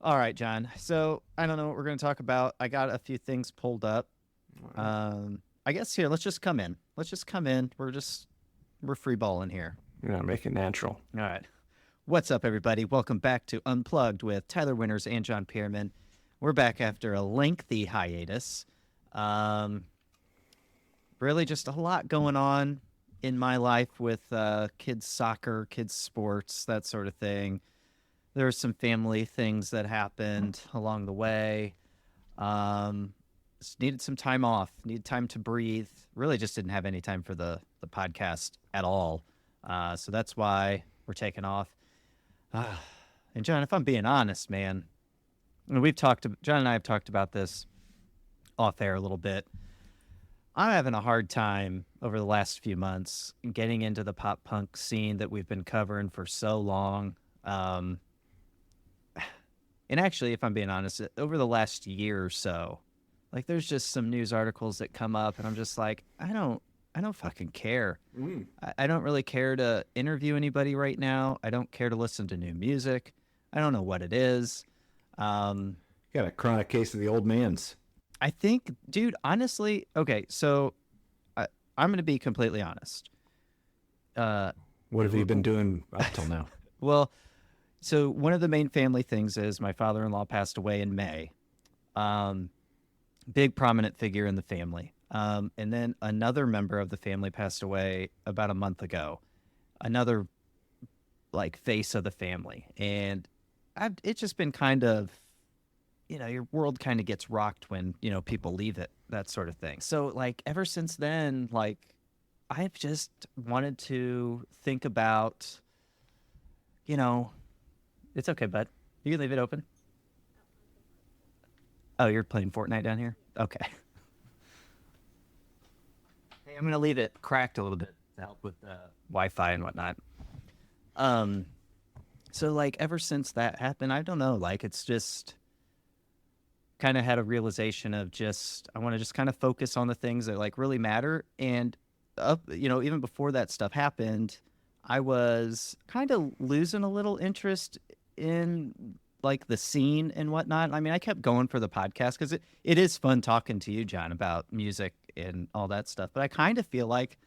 All right, John. So I don't know what we're going to talk about. I got a few things pulled up. I guess here, let's just come in. Let's just come in. We're free balling here. Yeah, make it natural. All right. What's up, everybody? Welcome back to Unplugged with Tyler Winters and John Pearman. We're back after a lengthy hiatus. Really just a lot going on in my life with kids' soccer, kids' sports, that sort of thing. There were some family things that happened along the way. Just needed some time off, needed time to breathe. Really just didn't have any time for the podcast at all. So that's why we're taking off. And John, if I'm being honest, man, John and I have talked about this off air a little bit. I'm having a hard time over the last few months getting into the pop punk scene that we've been covering for so long. And actually, if I'm being honest, over the last year or so, like there's just some news articles that come up and I'm just like, I don't fucking care. I don't really care to interview anybody right now. I don't care to listen to new music. I don't know what it is. Got a chronic case of the old man's. I think, dude, honestly, okay, so I'm going to be completely honest. What have you been doing up till now? Well, so one of the main family things is my father-in-law passed away in May. Big prominent figure in the family. And then another member of the family passed away about a month ago. Another like face of the family. And it's just been kind of, your world kind of gets rocked when, people leave it, that sort of thing. So like ever since then, like I've just wanted to think about, it's okay, bud. You can leave it open. Oh, you're playing Fortnite down here? Okay. Hey, I'm going to leave it cracked a little bit to help with the Wi-Fi and whatnot. So like ever since that happened, I don't know, like it's just kind of had a realization of I want to just kind of focus on the things that like really matter. And even before that stuff happened, I was kind of losing a little interest in like the scene and whatnot. I mean, I kept going for the podcast because it is fun talking to you, John, about music and all that stuff. But I kind of feel like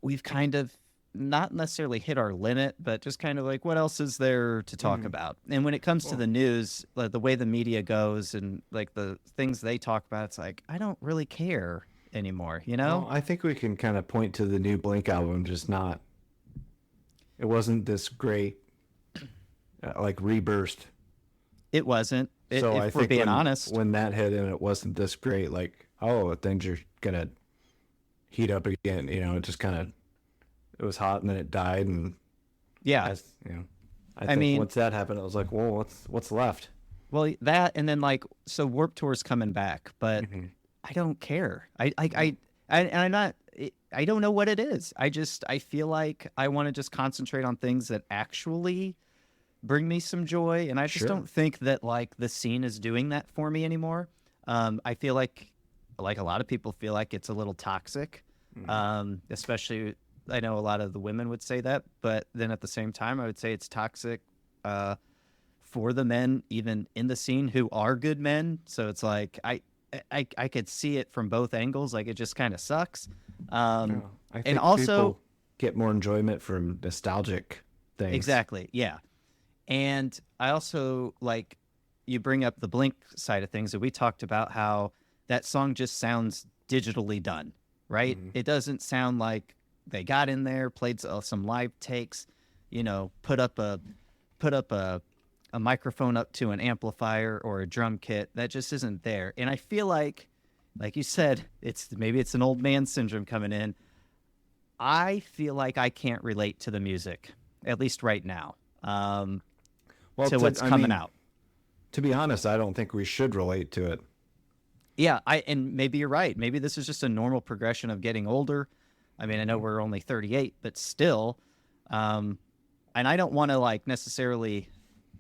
we've kind of not necessarily hit our limit, but just kind of like, what else is there to talk about? And when it comes to the news, like the way the media goes and like the things they talk about, it's like, I don't really care anymore, Well, I think we can kind of point to the new Blink album, it wasn't this great, like rebirth. It wasn't. So I if we're think being honest. when that hit and it wasn't this great, like, oh, things are going to heat up again, it just kind of, it was hot and then it died, and yeah, I think once that happened, it was like, well, what's left? Well, that, and then like, so Warped Tour's coming back, but I don't care. I'm not. I don't know what it is. I feel like I want to just concentrate on things that actually bring me some joy, and I just don't think that like the scene is doing that for me anymore. I feel like a lot of people feel like it's a little toxic, especially. I know a lot of the women would say that, but then at the same time, I would say it's toxic for the men, even in the scene, who are good men. So it's like I could see it from both angles. Like it just kind of sucks. I think and also people get more enjoyment from nostalgic things. Exactly, yeah. And I also like you bring up the Blink side of things, that we talked about how that song just sounds digitally done, right? It doesn't sound like they got in there, played some live takes, put up a microphone up to an amplifier or a drum kit. That just isn't there. And I feel like you said, maybe it's an old man syndrome coming in. I feel like I can't relate to the music, at least right now, to what's coming out. To be honest, I don't think we should relate to it. Yeah, and maybe you're right. Maybe this is just a normal progression of getting older. I mean, I know we're only 38, but still, and I don't want to like necessarily,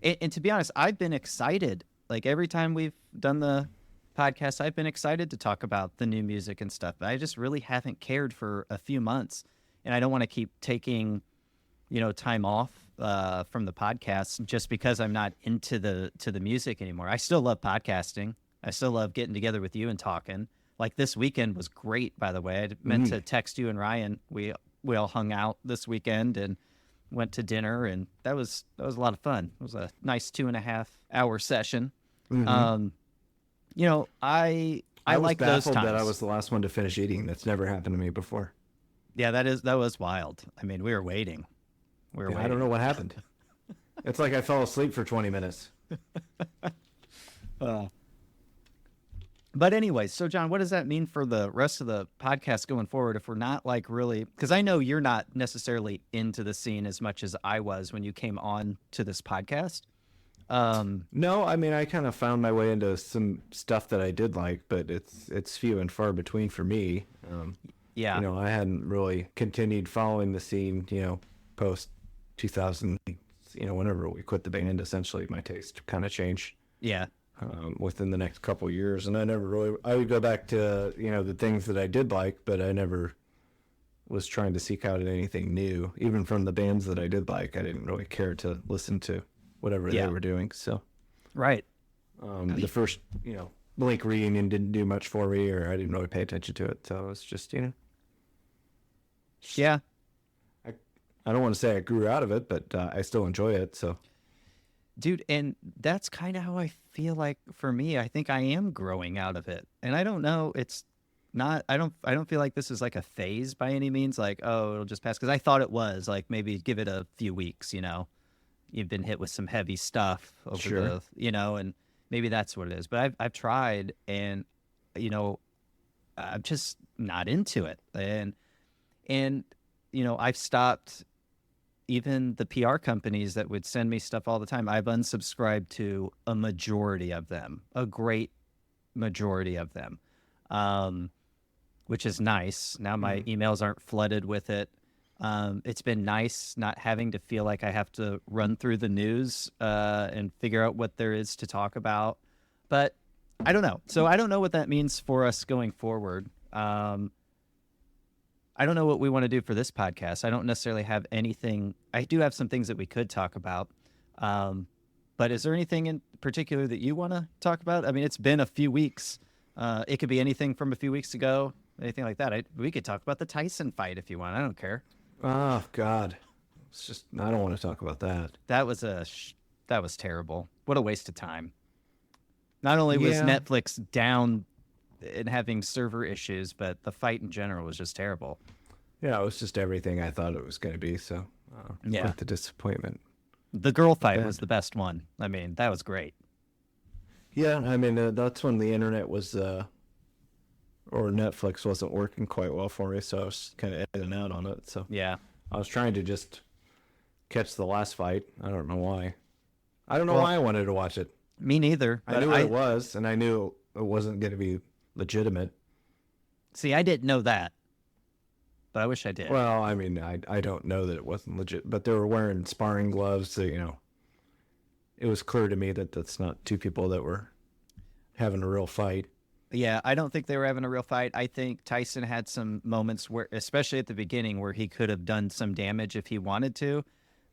and to be honest, I've been excited. Like every time we've done the podcast, I've been excited to talk about the new music and stuff. But I just really haven't cared for a few months, and I don't want to keep taking time off from the podcast just because I'm not into the music anymore. I still love podcasting. I still love getting together with you and talking. Like this weekend was great, by the way. I meant to text you and Ryan. We all hung out this weekend and went to dinner, and that was a lot of fun. It was a nice 2.5-hour session. I I was like those baffled times. that I was the last one to finish eating. That's never happened to me before. Yeah, that was wild. I mean, we were waiting. Yeah, I don't know what happened. It's like I fell asleep for 20 minutes. But anyways, so John, what does that mean for the rest of the podcast going forward if we're not like really, because I know you're not necessarily into the scene as much as I was when you came on to this podcast. No, I mean, I kind of found my way into some stuff that I did like, but it's few and far between for me. Yeah. I hadn't really continued following the scene, post 2000, whenever we quit the band, essentially my taste kind of changed. Yeah. Within the next couple of years, and I would go back to the things that I did like, but I never was trying to seek out anything new. Even from the bands that I did like, I didn't really care to listen to whatever they were doing. So right. The first Blink reunion didn't do much for me, or I didn't really pay attention to it. So it was just yeah. I don't want to say I grew out of it, but I still enjoy it. So dude, and that's kind of how I feel like for me. I think I am growing out of it. And I don't know, it's not, I don't feel like this is like a phase by any means, like, oh, it'll just pass. Because I thought it was like, maybe give it a few weeks, you've been hit with some heavy stuff over and maybe that's what it is. But I've tried, and I'm just not into it. And I've stopped. Even the PR companies that would send me stuff all the time, I've unsubscribed to a majority of them, a great majority of them, which is nice. Now my emails aren't flooded with it. It's been nice not having to feel like I have to run through the news and figure out what there is to talk about. But I don't know. So I don't know what that means for us going forward. I don't know what we want to do for this podcast. I don't necessarily have anything. I do have some things that we could talk about. But is there anything in particular that you want to talk about? I mean, it's been a few weeks. It could be anything from a few weeks ago, anything like that. We could talk about the Tyson fight if you want. I don't care. Oh God, I don't want to talk about that. That was terrible. What a waste of time. Not only was Netflix down and having server issues, but the fight in general was just terrible. Yeah, it was just everything I thought it was going to be. So quite the disappointment. The girl fight was the best one. I mean, that was great. Yeah, I mean, that's when the internet was, or Netflix wasn't working quite well for me, so I was kind of in and out on it. So yeah, I was trying to just catch the last fight. I don't know why. I don't know why I wanted to watch it. Me neither. I knew what it was, and I knew it wasn't going to be legitimate. See, I didn't know that, but I wish I did. Well, I mean, I don't know that it wasn't legit, but they were wearing sparring gloves, so it was clear to me that that's not two people that were having a real fight. Yeah, I don't think they were having a real fight. I think Tyson had some moments where, especially at the beginning, where he could have done some damage if he wanted to,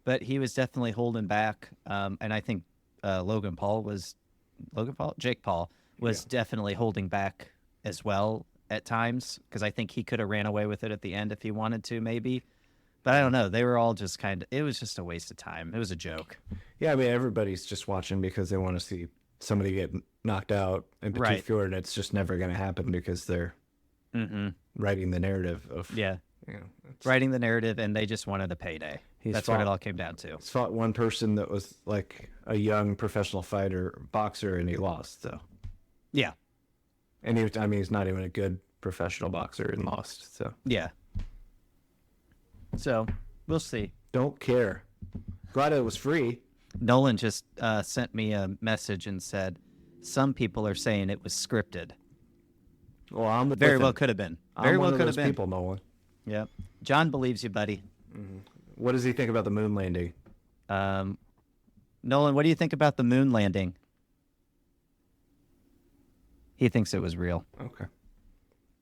but he was definitely holding back. And I think Jake Paul was definitely holding back as well at times, because I think he could have ran away with it at the end if he wanted to, maybe. But I don't know. They were all just it was just a waste of time. It was a joke. Yeah, I mean, everybody's just watching because they want to see somebody get knocked out in particular, and it's just never going to happen because they're writing the narrative of... Yeah, writing the narrative, and they just wanted a payday. That's what it all came down to. He's fought one person that was like a young professional boxer, and he lost, so... Yeah. And he's not even a good professional boxer and lost, so... Yeah. So, we'll see. Don't care. Glad it was free. Nolan just sent me a message and said, some people are saying it was scripted. Well, I'm very well could have been. Very well could have been. People, Nolan. Yeah. John believes you, buddy. Mm-hmm. What does he think about the moon landing? Nolan, what do you think about the moon landing? He thinks it was real. Okay.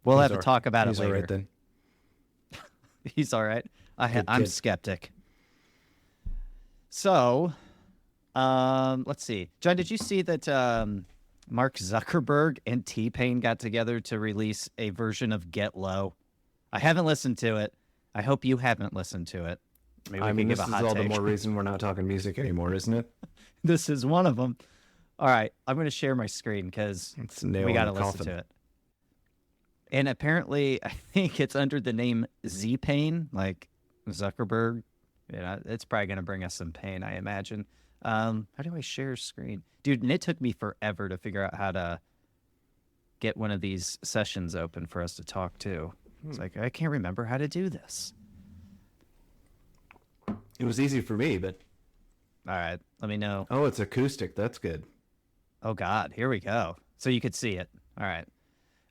We'll have to talk about it later. He's all right then. He's all right. I'm skeptic. So, let's see. John, did you see that Mark Zuckerberg and T-Pain got together to release a version of Get Low? I haven't listened to it. I hope you haven't listened to it. Maybe we I mean, can this give a is hot all take. the more reason we're not talking music anymore, isn't it? This is one of them. All right, I'm going to share my screen because It's a nail we in got to the listen coffin. to it. And apparently, I think it's under the name Z-Pain, like Zuckerberg. Yeah, it's probably going to bring us some pain, I imagine. How do I share screen? Dude, and it took me forever to figure out how to get one of these sessions open for us to talk to. It's like, I can't remember how to do this. It was easy for me, but All right, let me know. oh, it's acoustic. That's good. Oh, God, here we go. So you could see it. All right.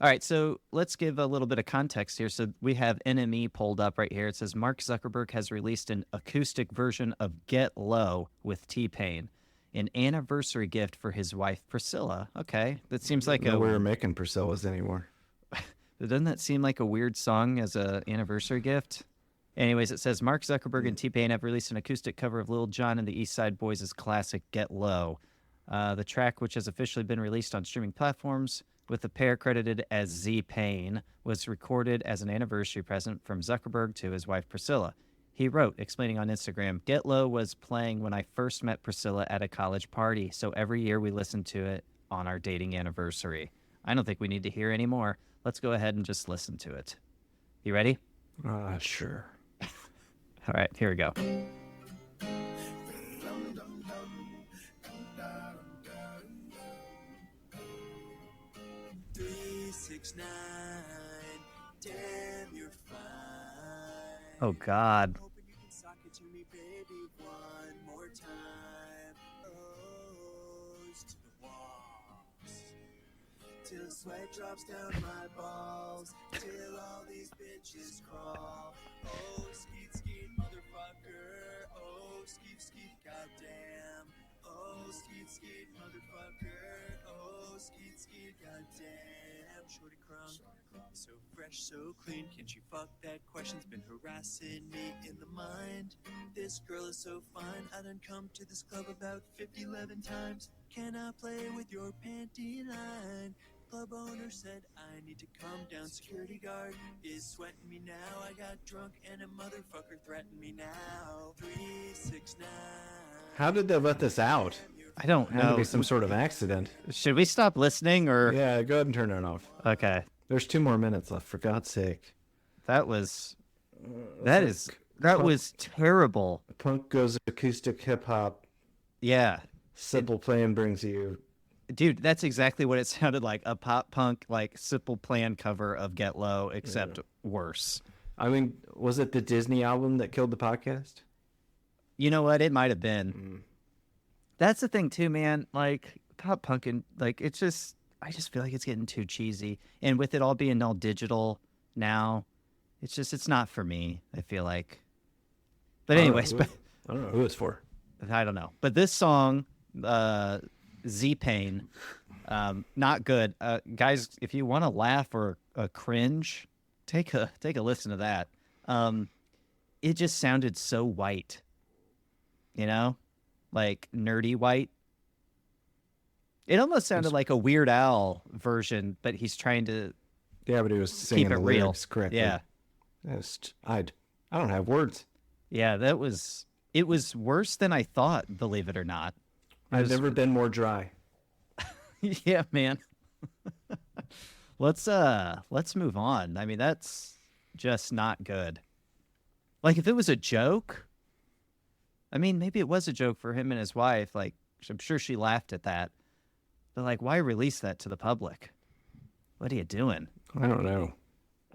All right, so let's give a little bit of context here. So we have NME pulled up right here. It says Mark Zuckerberg has released an acoustic version of Get Low with T-Pain, an anniversary gift for his wife, Priscilla. Okay, that seems like No, we're making Priscilla's anymore. Doesn't that seem like a weird song as an anniversary gift? Anyways, it says Mark Zuckerberg and T-Pain have released an acoustic cover of Lil Jon and the East Side Boys' classic Get Low. The track, which has officially been released on streaming platforms, with the pair credited as Z-Pain, was recorded as an anniversary present from Zuckerberg to his wife Priscilla. He wrote, explaining on Instagram, Get Low was playing when I first met Priscilla at a college party, so every year we listen to it on our dating anniversary. I don't think we need to hear any more. Let's go ahead and just listen to it. You ready? Sure. All right, here we go. 369, damn, you're fine. Oh, God. Hoping you can sock it to me, baby, one more time. O's to the walls, till sweat drops down my balls, till all these bitches crawl. Oh, skeet, skeet, motherfucker. Oh, skeet, skeet, goddamn. Oh, skeet, skeet, motherfucker. Oh, skeet, skeet, goddamn. Shorty crunk, so fresh, so clean. Can't you fuck that question's been harassing me in the mind? This girl is so fine. I done come to this club about 11 times. Can I play with your panty line? Club owner said I need to calm down. Security guard is sweating me now. I got drunk and a motherfucker threatened me now. 369. How did they let this out? I don't Had to know. be some sort of accident. Should we stop listening or? Yeah, go ahead and turn it off. Okay. There's 2 more minutes left, for God's sake. That was that was terrible. Punk goes acoustic hip hop. Yeah. Simple Plan brings you. Dude, that's exactly what it sounded like. A pop punk, like, Simple Plan cover of Get Low, except worse. I mean, was it the Disney album that killed the podcast? You know what? It might have been. That's the thing, too, man. Like, pop punk, and, like, it's just, I just feel like it's getting too cheesy. And with it all being all digital now, it's just, it's not for me, I feel like. But anyways, I don't know who it's for. I don't know. But this song, Z-Pain, not good. Guys, if you want to laugh or cringe, take a listen to that. It just sounded so white, you know, like nerdy white. It almost sounded like a Weird Al version, but he's trying to Yeah, but he was singing keep it the real. lyrics correctly. Yeah, I don't have words. yeah. It was worse than I thought. Believe it or not. I've never been more dry. Yeah, man. Let's move on. I mean, that's just not good. Like, if it was a joke, I mean, maybe it was a joke for him and his wife. Like, I'm sure she laughed at that. But, like, why release that to the public? What are you doing? I don't know.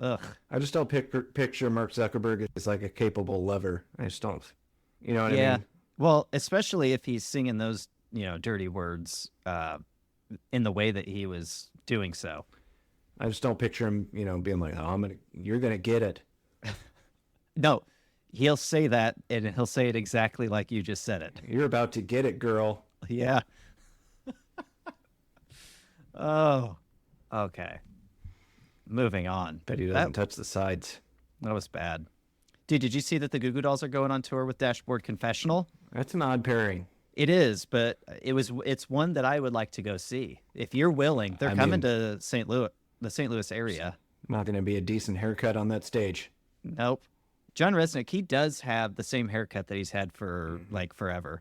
Ugh. I just don't picture Mark Zuckerberg as like a capable lover. I just don't. You know what I Yeah. mean? Well, especially if he's singing those, dirty words in the way that he was doing so. I just don't picture him, being like, "Oh, you're gonna get it." No, he'll say that, and he'll say it exactly like you just said it. You're about to get it, girl. Yeah. Oh, okay. Moving on. Bet he doesn't touch the sides. That was bad. Dude, did you see that the Goo Goo Dolls are going on tour with Dashboard Confessional? That's an odd pairing. It is, but it's one that I would like to go see. If you're willing, they're coming to St. Louis, the St. Louis area. Not going to be a decent haircut on that stage. Nope. John Resnick, he does have the same haircut that he's had for like forever.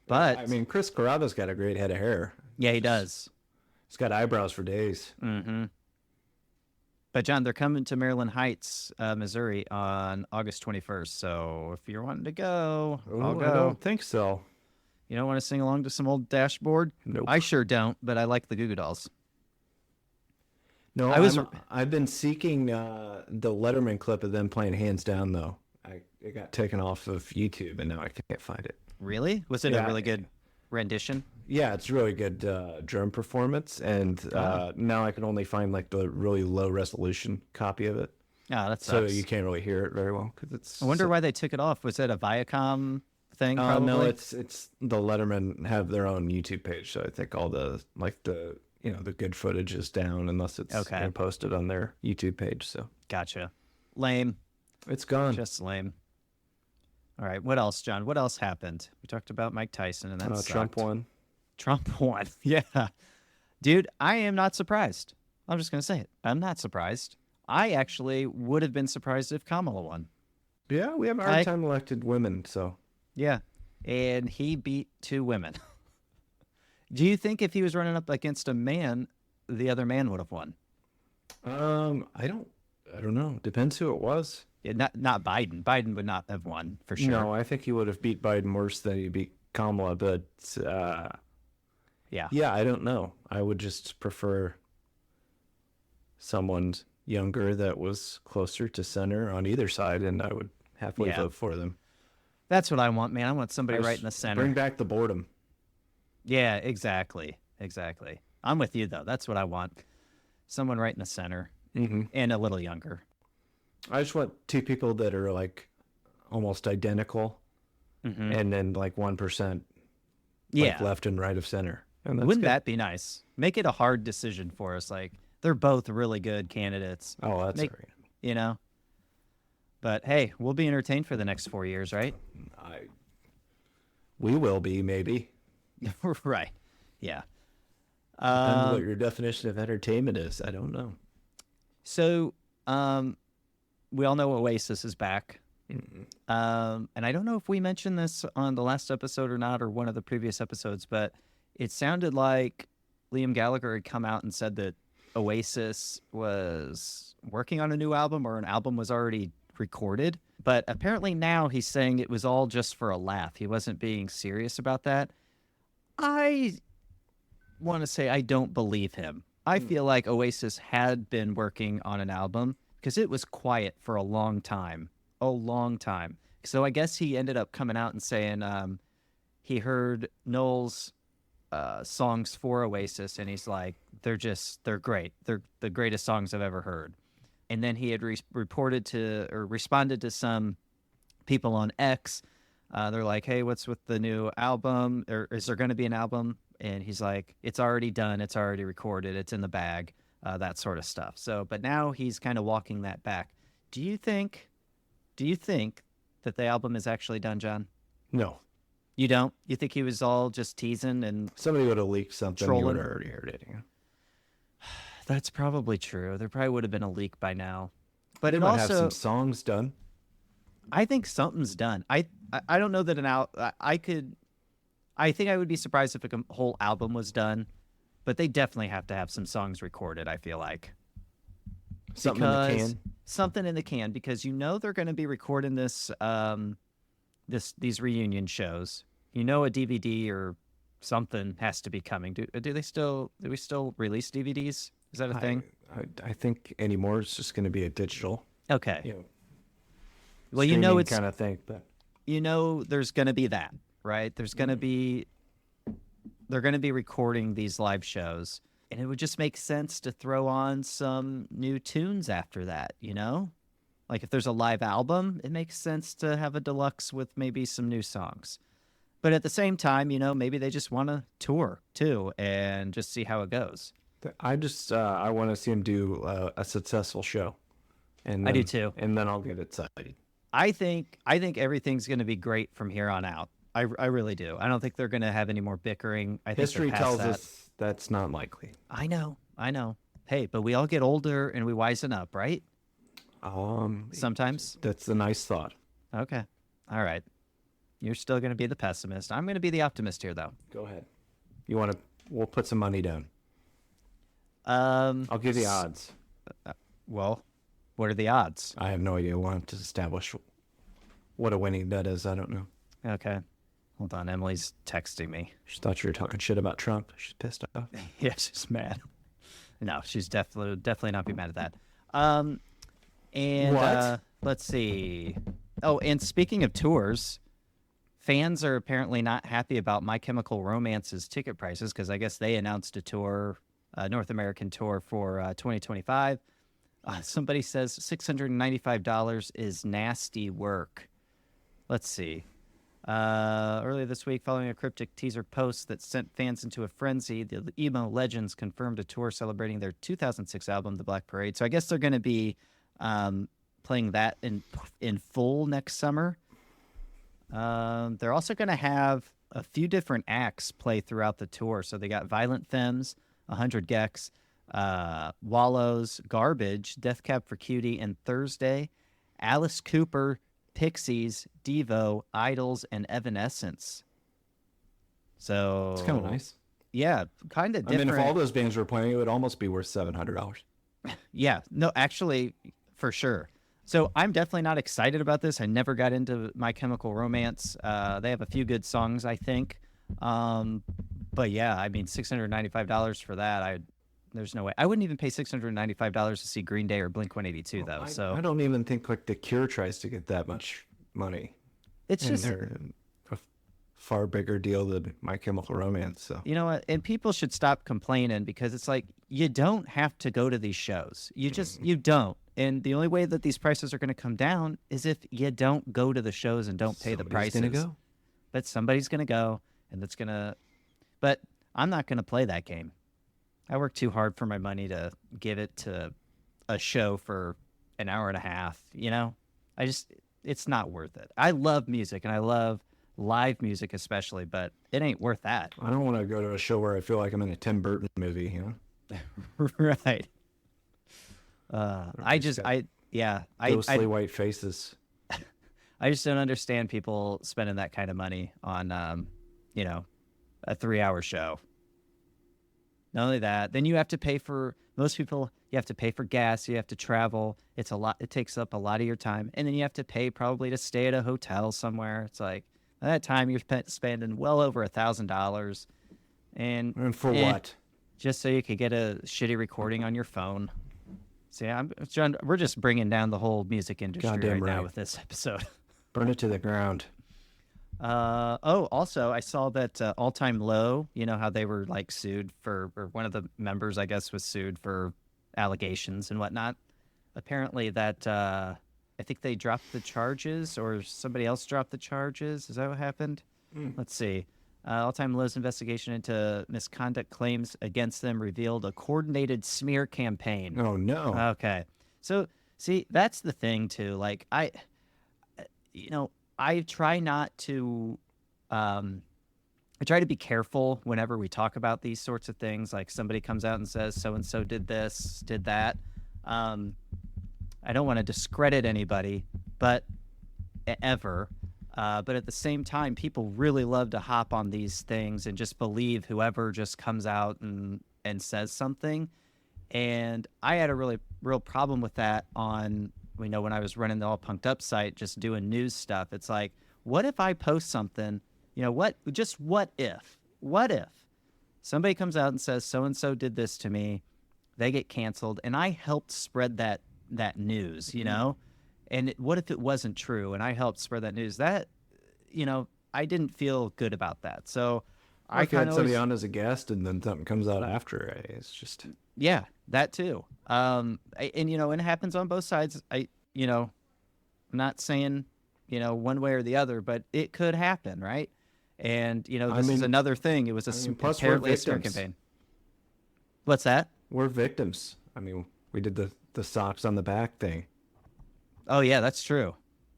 But I mean, Chris Carrabba's got a great head of hair. Yeah, he does. He's got eyebrows for days. Mm-hmm. But John, they're coming to Maryland Heights, Missouri on August 21st. So if you're wanting to go, I'll go. I don't think so. You don't want to sing along to some old Dashboard? Nope. I sure don't, but I like the Goo Goo Dolls. No, I've been seeking the Letterman clip of them playing Hands Down, though. It got taken off of YouTube, and now I can't find it. Really? Was it a really good rendition? Yeah, it's really good drum performance, and now I can only find like the really low resolution copy of it. Oh, that sucks. So you can't really hear it very well because it's. I wonder why they took it off. Was it a Viacom thing? Probably? No, it's the Letterman have their own YouTube page, so I think all the the good footage is down unless it's posted on their YouTube page. So gotcha. Lame. It's gone. Just lame. All right. What else, John? What else happened? We talked about Mike Tyson and that Trump won. Trump won. Yeah. Dude, I am not surprised. I'm just going to say it. I'm not surprised. I actually would have been surprised if Kamala won. Yeah, we have a hard time elected women, so. Yeah. And he beat 2 women. Do you think if he was running up against a man, the other man would have won? I don't know. Depends who it was. Yeah, not Biden. Biden would not have won for sure. No, I think he would have beat Biden worse than he beat Kamala, but yeah, I don't know. I would just prefer someone younger that was closer to center on either side, and I would halfway vote for them. That's what I want, man. I want somebody right in the center. Bring back the boredom. Yeah, exactly. I'm with you, though. That's what I want. Someone right in the center and a little younger. I just want 2 people that are like almost identical and then like 1% like left and right of center. And Wouldn't that be nice? Make it a hard decision for us. Like, they're both really good candidates. Oh, that's right. You know? But hey, we'll be entertained for the next 4 years, right? We will be, maybe. Right. Yeah. Depends what your definition of entertainment is. I don't know. So, we all know Oasis is back. And I don't know if we mentioned this on the last episode or not, or one of the previous episodes, but it sounded like Liam Gallagher had come out and said that Oasis was working on a new album, or an album was already recorded. But apparently now he's saying it was all just for a laugh. He wasn't being serious about that. I want to say I don't believe him. I feel like Oasis had been working on an album because it was quiet for a long time. So I guess he ended up coming out and saying he heard Noel's songs for Oasis, and he's like, they're great. They're the greatest songs I've ever heard. And then he had responded to some people on X. They're like, hey, what's with the new album? Or is there going to be an album? And he's like, it's already done. It's already recorded. It's in the bag, that sort of stuff. So, but now he's kind of walking that back. Do you think that the album is actually done, John? No. You don't? You think he was all just teasing and somebody would have leaked something? Trolling? You would have already heard it. Yeah. That's probably true. There probably would have been a leak by now. But they it might also have some songs done. I think something's done. I don't know that I think I would be surprised if a whole album was done, but they definitely have to have some songs recorded, I feel like. Something in the can. Something in the can, because they're going to be recording this these reunion shows. A DVD or something has to be coming. Do we still release DVDs? Is that a thing? I think anymore it's just going to be a digital. Okay. Well, it's kind of thing, but there's going to be that, right? There's going to be they're going to be recording these live shows, and it would just make sense to throw on some new tunes after that, Like if there's a live album, it makes sense to have a deluxe with maybe some new songs. But at the same time, maybe they just want to tour too and just see how it goes. I want to see him do a successful show. And I do too. And then I'll get excited. I think everything's going to be great from here on out. I really do. I don't think they're going to have any more bickering. I think History they're past tells that. us that's not likely. I know. Hey, but we all get older and we wisen up, right? Sometimes. That's a nice thought. Okay. All right. You're still going to be the pessimist. I'm going to be the optimist here, though. Go ahead. You want to? We'll put some money down. I'll give the odds. Well, what are the odds? I have no idea. We'll have to establish what a winning bet is. I don't know. Okay. Hold on. Emily's texting me. She thought you were talking shit about Trump. She's pissed off. Yeah, she's mad. No, she's definitely not be mad at that. And What? Let's see. Oh, and speaking of tours, fans are apparently not happy about My Chemical Romance's ticket prices because I guess they announced a tour, North American tour for 2025. Somebody says $695 is nasty work. Let's see. Earlier this week, following a cryptic teaser post that sent fans into a frenzy, the emo legends confirmed a tour celebrating their 2006 album, The Black Parade. So I guess they're going to be playing that in full next summer. They're also going to have a few different acts play throughout the tour. So they got Violent Femmes, 100 Gex, Wallows, Garbage, Death Cab for Cutie, and Thursday, Alice Cooper, Pixies, Devo, Idols, and Evanescence. So It's kind of nice. Yeah, kind of I different. mean, if all those bands were playing, it would almost be worth $700. Yeah, no, actually, for sure. So I'm definitely not excited about this. I never got into My Chemical Romance. They have a few good songs, I think. But yeah, I mean, $695 for that, there's no way. I wouldn't even pay $695 to see Green Day or Blink-182 though. I don't even think like The Cure tries to get that much money. It's just, they're a far bigger deal than My Chemical Romance. So you know what? And people should stop complaining because it's like you don't have to go to these shows. You don't. And the only way that these prices are going to come down is if you don't go to the shows and don't pay the prices. Somebody's gonna go. But somebody's going to go, and that's going to. But I'm not going to play that game. I work too hard for my money to give it to a show for an hour and a half. You know, it's not worth it. I love music and I love live music especially, but it ain't worth that. I don't want to go to a show where I feel like I'm in a Tim Burton movie. You know, Right. ghostly white faces. I just don't understand people spending that kind of money on, a 3-hour show. Not only that, then you have to pay for, most people, you have to pay for gas, you have to travel. It's a lot, it takes up a lot of your time. And then you have to pay probably to stay at a hotel somewhere. It's like, at that time you're spending well over $1,000. And for what? Just so you could get a shitty recording on your phone. See, we're just bringing down the whole music industry Goddamn right now right. with this episode. Burn it to the ground. Also, I saw that All Time Low, you know how they were like sued or one of the members, I guess, was sued for allegations and whatnot. Apparently that, I think they dropped the charges or somebody else dropped the charges. Is that what happened? Let's see. All Time Low's investigation into misconduct claims against them revealed a coordinated smear campaign. Oh, no. Okay. So, see, that's the thing, too. Like, I try not to, I try to be careful whenever we talk about these sorts of things. Like somebody comes out and says, so-and-so did this, did that. I don't want to discredit anybody, but ever. But at the same time, people really love to hop on these things and just believe whoever just comes out and says something. And I had a real problem with that on, when I was running the All Punked Up site, just doing news stuff. It's like, what if I post something, what if somebody comes out and says, so-and-so did this to me, they get canceled, and I helped spread that news, and what if it wasn't true and I helped spread that news? That, I didn't feel good about that. So I had somebody on as a guest and then something comes out after. It's just... Yeah, that too. And it happens on both sides. I'm not saying, one way or the other, but it could happen, right? And, this is another thing. It was plus we're apparently a smear victims. campaign. What's that? We're victims. We did the socks on the back thing. Oh, yeah, that's true.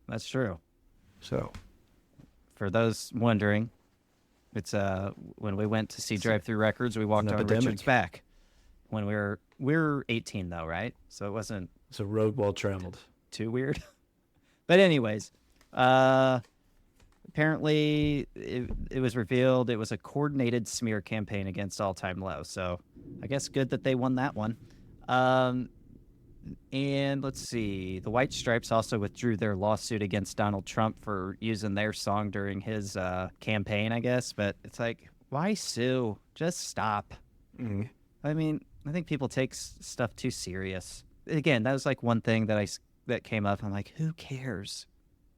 That's true. So, for those wondering, it's when we went to see Drive Through Records, we walked on epidemic. Richard's back. When we were 18 though, right? So it wasn't It's a road well traveled. too weird. But anyways, apparently it was revealed it was a coordinated smear campaign against All Time Low. So I guess good that they won that one. And let's see, the White Stripes also withdrew their lawsuit against Donald Trump for using their song during his campaign, I guess. But it's like, why sue? Just stop. Mm. I mean, I think people take stuff too serious. Again, that was like one thing that came up. I'm like, who cares?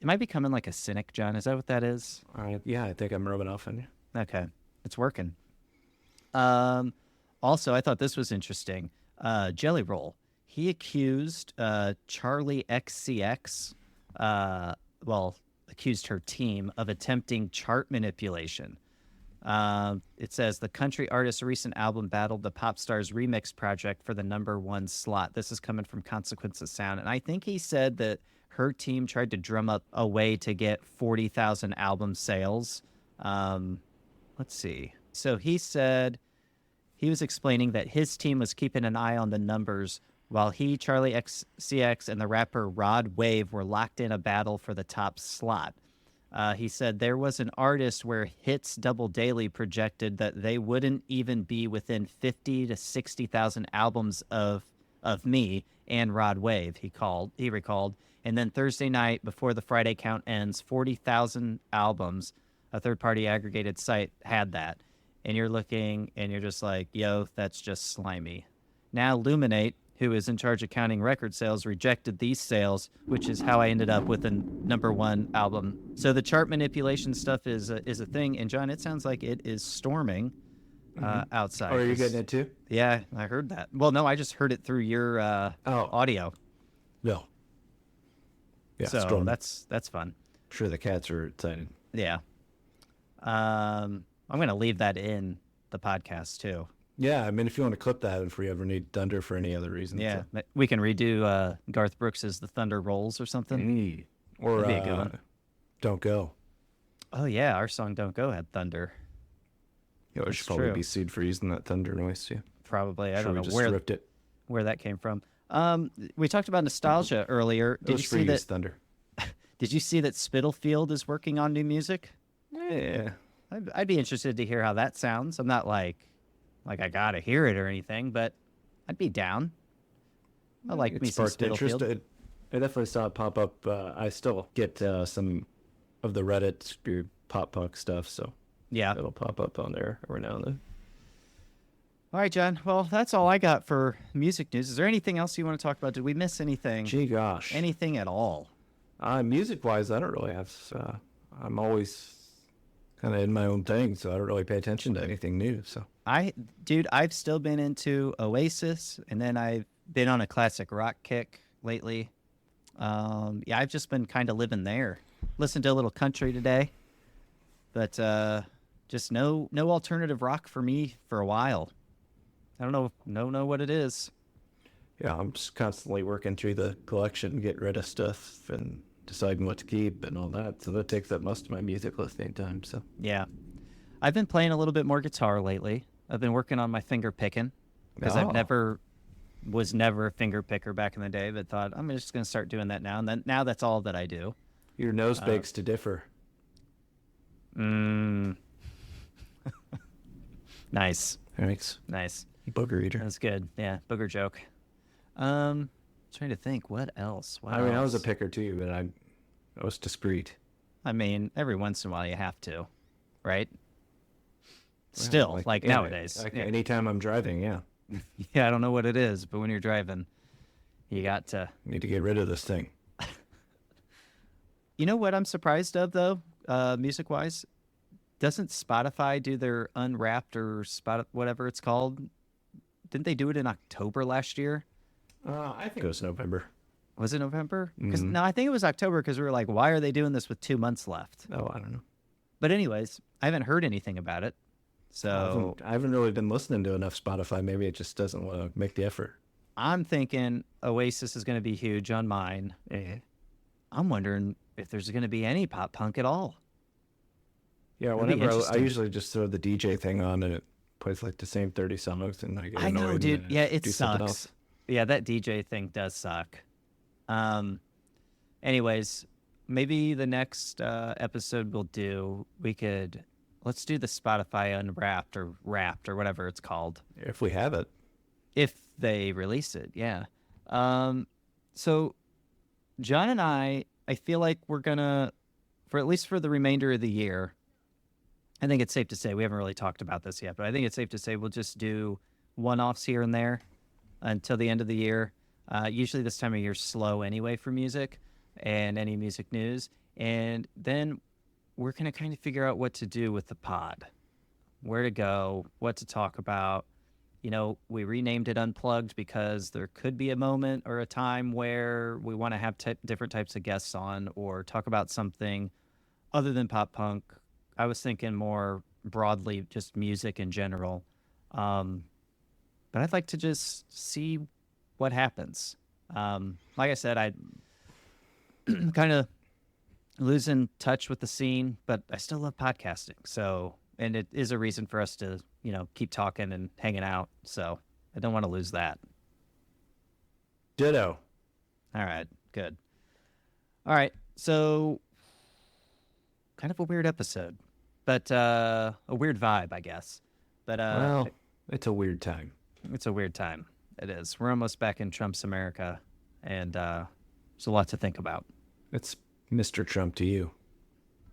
Am I becoming like a cynic, John? Is that what that is? Yeah, I think I'm rubbing off on you. Okay, it's working. Also, I thought this was interesting. Jelly Roll. He accused Charli XCX, accused her team of attempting chart manipulation. It says the country artist's recent album battled the pop star's remix project for the #1 slot. This is coming from Consequence of Sound. And I think he said that her team tried to drum up a way to get 40,000 album sales. Let's see. So he said he was explaining that his team was keeping an eye on the numbers while he, Charli XCX, and the rapper Rod Wave were locked in a battle for the top slot. He said there was an artist where Hits Double Daily projected that they wouldn't even be within 50 to 60,000 albums of me and Rod Wave, he recalled. And then Thursday night, before the Friday count ends, 40,000 albums, a third-party aggregated site, had that. And you're looking, and you're just like, yo, that's just slimy. Now Luminate, who is in charge of counting record sales, rejected these sales, which is how I ended up with the #1 album. So the chart manipulation stuff is a thing. And John, it sounds like it is storming outside. Oh, are you getting it too? Yeah, I heard that. Well, no, I just heard it through your audio. No. Yeah, so storming. that's fun. I'm sure the cats are excited. Yeah. I'm gonna leave that in the podcast too. Yeah, I mean, if you want to clip that, if we ever need thunder for any other reason. Yeah, we can redo Garth Brooks's "The Thunder Rolls" or something. Or That'd be a good one. "Don't Go." Oh yeah, our song "Don't Go" had thunder. Yeah, we That's should probably true. be sued for using that thunder noise too. Probably. I Sure, don't we know just where ripped it. that came from. We talked about nostalgia earlier. It Did was you for see use that? thunder. Did you see that Spitalfield is working on new music? Yeah. I'd be interested to hear how that sounds. I'm not like I gotta hear it or anything, but I'd be down. I like It me some sparked interest. Spitalfield. I definitely saw it pop up. I still get some of the Reddit pop punk stuff, so Yeah. it'll pop up on there every now and then. All right, John. Well, that's all I got for music news. Is there anything else you want to talk about? Did we miss anything? Gee gosh. Anything at all? Music-wise, I don't really have. I'm always kind of in my own thing, so I don't really pay attention to anything new. So I've still been into Oasis, and then I've been on a classic rock kick lately. I've just been kind of living there. Listened to a little country today, but just no alternative rock for me for a while. I don't know what it is. yeah, I'm just constantly working through the collection, getting rid of stuff, and deciding what to keep and all that. So that takes up most of my music listening time. So Yeah, I've been playing a little bit more guitar lately. I've been working on my finger picking because Oh. I was never a finger picker back in the day, but thought I'm just going to start doing that now. And then now that's all that I do. your nose begs to differ. Nice. Thanks. Nice. Booger eater. That's good. Yeah, booger joke. Trying to think what else. I mean, I was a picker too, but I was discreet. I mean, every once in a while you have to, right? Still, like yeah, nowadays. Like Yeah. anytime I'm driving, yeah. Yeah, I don't know what it is, but when you're driving, you got to. Need to get rid of this thing. You know what I'm surprised of though, music wise? Doesn't Spotify do their Unwrapped or whatever it's called? Didn't they do it in October last year? I think it was November. Was it November? 'Cause- Mhm. No, I think it was October because we were like, why are they doing this with 2 months left? Oh, I don't know. But anyways, I haven't heard anything about it. So I haven't really been listening to enough Spotify. Maybe it just doesn't want to make the effort. I'm thinking Oasis is going to be huge on mine. I'm wondering if there's going to be any pop punk at all. Yeah, It'll be whenever I interesting. usually just throw the DJ thing on and it plays like the same 30 songs and I get I annoyed know, and dude. then Yeah, I it do something sucks. else. Yeah, that DJ thing does suck. Um, anyways, maybe the next episode let's do the Spotify Unwrapped or Wrapped or whatever it's called. If we have it. If they release it, yeah. So John and I feel like we're gonna, for at least for the remainder of the year, I think it's safe to say, we haven't really talked about this yet, but I think it's safe to say we'll just do one-offs here and there until the end of the year. Usually this time of year is slow anyway for music and any music news. And then we're going to kind of figure out what to do with the pod, where to go, what to talk about. You know, we renamed it Unplugged because there could be a moment or a time where we want to have different types of guests on or talk about something other than pop punk. I was thinking more broadly, just music in general. But I'd like to just see what happens. Like I said, I kind of losing touch with the scene, but I still love podcasting. So, and it is a reason for us to, keep talking and hanging out. So I don't want to lose that. Ditto. All right, good. All right, so kind of a weird episode, but a weird vibe, I guess. But Well, it's a weird time. it's a weird time. It is. We're almost back in Trump's America, and there's a lot to think about. It's Mr. Trump to you,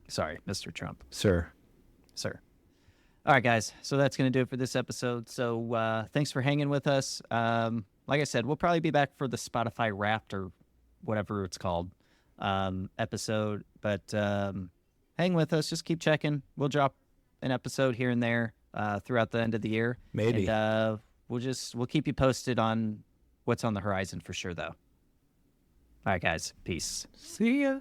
Sorry, Mr. Trump, sir. sir. All right, guys. So that's going to do it for this episode. So thanks for hanging with us. Like I said, we'll probably be back for the Spotify Wrapped or whatever it's called episode. But hang with us. Just keep checking. We'll drop an episode here and there throughout the end of the year. Maybe. And we'll keep you posted on what's on the horizon for sure, though. All right, guys. Peace. See ya.